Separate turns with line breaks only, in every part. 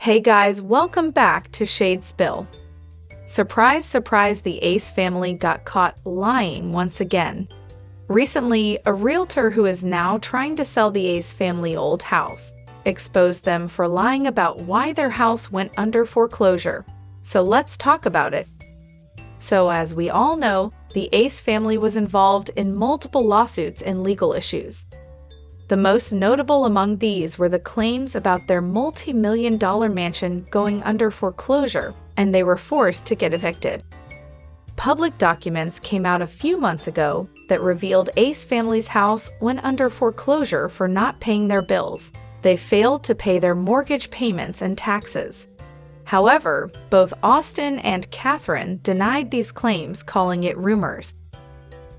Hey guys, welcome back to Shade Spill. Surprise, surprise, the Ace family got caught lying once again. Recently, a realtor who is now trying to sell the Ace family old house exposed them for lying about why their house went under foreclosure. So let's talk about it. So as we all know, the Ace family was involved in multiple lawsuits and legal issues. The most notable among these were the claims about their multi-million-dollar mansion going under foreclosure, and they were forced to get evicted. Public documents came out a few months ago that revealed Ace family's house went under foreclosure for not paying their bills. They failed to pay their mortgage payments and taxes. However, both Austin and Catherine denied these claims, calling it rumors.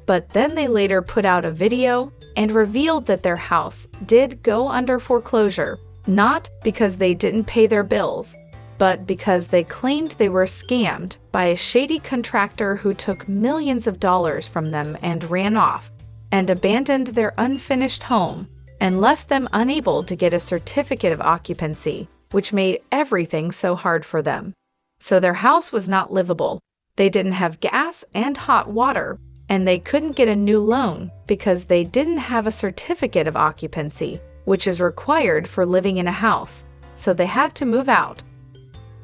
But then they later put out a video and revealed that their house did go under foreclosure, not because they didn't pay their bills, but because they claimed they were scammed by a shady contractor who took millions of dollars from them and ran off, and abandoned their unfinished home, and left them unable to get a certificate of occupancy, which made everything so hard for them. So their house was not livable. They didn't have gas and hot water, and they couldn't get a new loan because they didn't have a certificate of occupancy, which is required for living in a house. So they had to move out.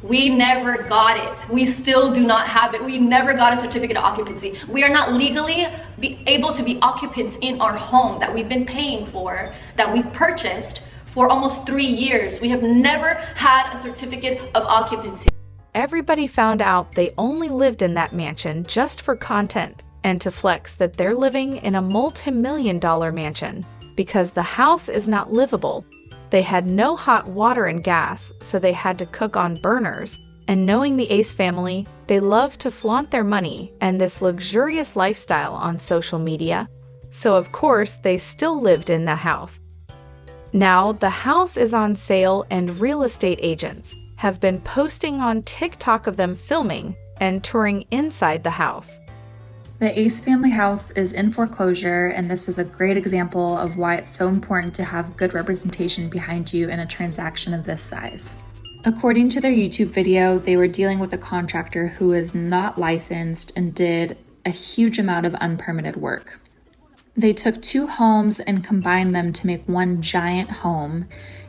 We never got it. We still do not have it. We never got a certificate of occupancy. We are not legally able to be occupants in our home that we've been paying for, that we purchased for almost 3 years. We have never had a certificate of occupancy.
Everybody found out they only lived in that mansion just for content and to flex that they're living in a multi-million-dollar mansion because the house is not livable. They had no hot water and gas, so they had to cook on burners. And knowing the Ace family, they love to flaunt their money and this luxurious lifestyle on social media. So of course, they still lived in the house. Now, the house is on sale and real estate agents have been posting on TikTok of them filming and touring inside the house.
The Ace family house is in foreclosure, and this is a great example of why it's so important to have good representation behind you in a transaction of this size. According to their YouTube video, they were dealing with a contractor who is not licensed and did a huge amount of unpermitted work. They took 2 homes and combined them to make one giant home.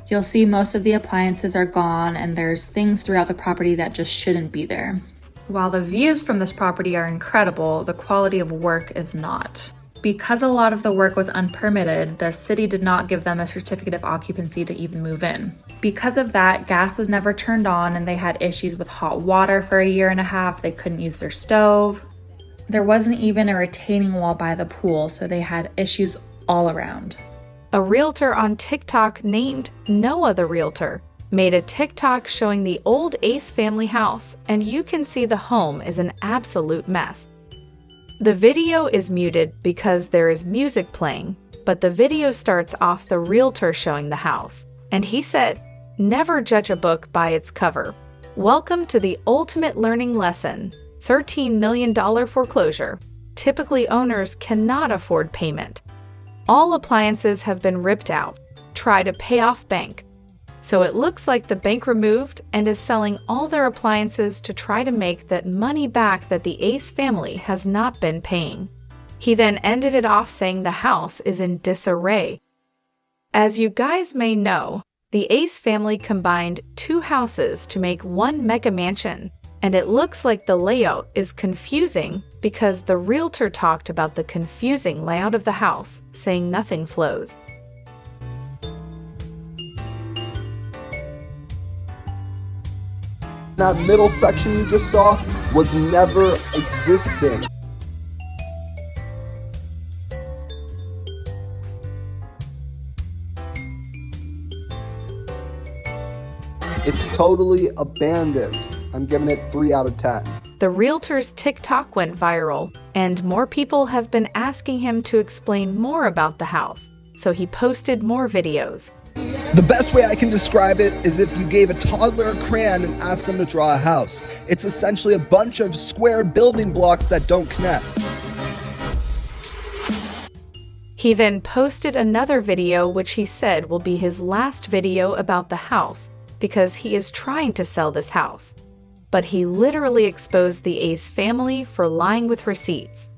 You'll see most of the appliances are gone, and there's things throughout the property that just shouldn't be there. While the views from this property are incredible, the quality of work is not. Because a lot of the work was unpermitted, the city did not give them a certificate of occupancy to even move in. Because of that, gas was never turned on and they had issues with hot water for 1.5 years. They couldn't use their stove. There wasn't even a retaining wall by the pool, so they had issues all around.
A realtor on TikTok named Noah the Realtor made a TikTok showing the old Ace family house, and you can see the home is an absolute mess. The video is muted because there is music playing, but the video starts off the realtor showing the house, and he said, "Never judge a book by its cover. Welcome to the ultimate learning lesson. $13 million foreclosure. Typically, owners cannot afford payment. All appliances have been ripped out. Try to pay off bank." So it looks like the bank removed and is selling all their appliances to try to make that money back that the Ace family has not been paying. He then ended it off saying the house is in disarray. As you guys may know, the Ace family combined 2 houses to make one mega mansion, and it looks like the layout is confusing because the realtor talked about the confusing layout of the house, saying nothing flows.
That middle section you just saw was never existing. It's totally abandoned. I'm giving it 3 out of 10.
The realtor's TikTok went viral, and more people have been asking him to explain more about the house, so he posted more videos.
The best way I can describe it is if you gave a toddler a crayon and asked them to draw a house. It's essentially a bunch of square building blocks that don't connect.
He then posted another video which he said will be his last video about the house, because he is trying to sell this house. But he literally exposed the Ace family for lying with receipts.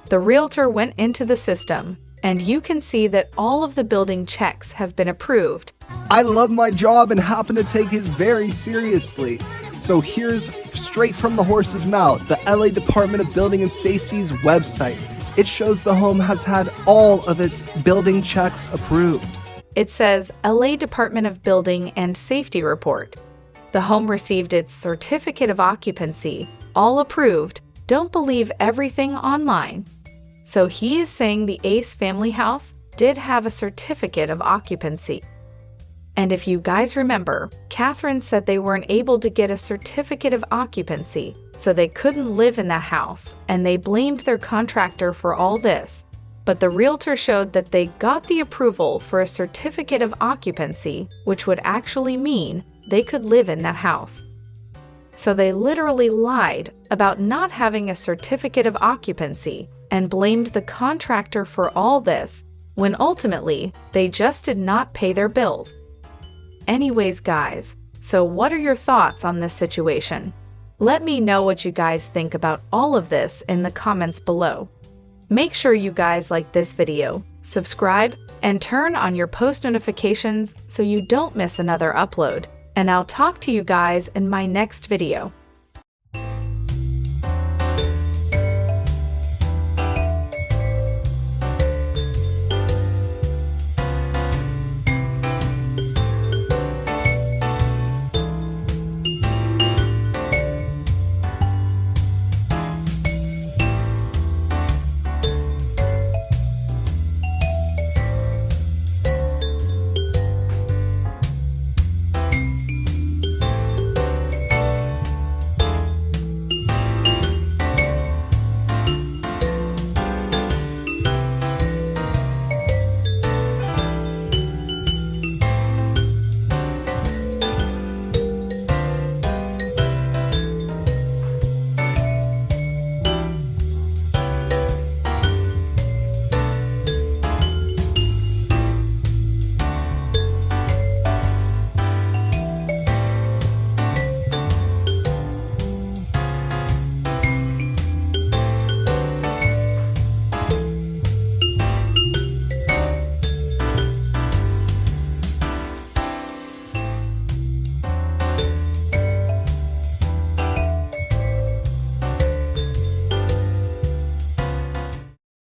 The realtor went into the system, and you can see that all of the building checks have been approved.
I love my job and happen to take his very seriously. So here's straight from the horse's mouth, the LA Department of Building and Safety's website. It shows the home has had all of its building checks approved.
It says LA Department of Building and Safety report. The home received its certificate of occupancy, all approved. Don't believe everything online. So he is saying the Ace family house did have a certificate of occupancy. And if you guys remember, Catherine said they weren't able to get a certificate of occupancy, so they couldn't live in that house, and they blamed their contractor for all this. But the realtor showed that they got the approval for a certificate of occupancy, which would actually mean they could live in that house. So they literally lied about not having a certificate of occupancy and blamed the contractor for all this, when ultimately they just did not pay their bills. Anyways, guys, so what are your thoughts on this situation? Let me know what you guys think about all of this in the comments below. Make sure you guys like this video, subscribe, and turn on your post notifications so you don't miss another upload. And I'll talk to you guys in my next video.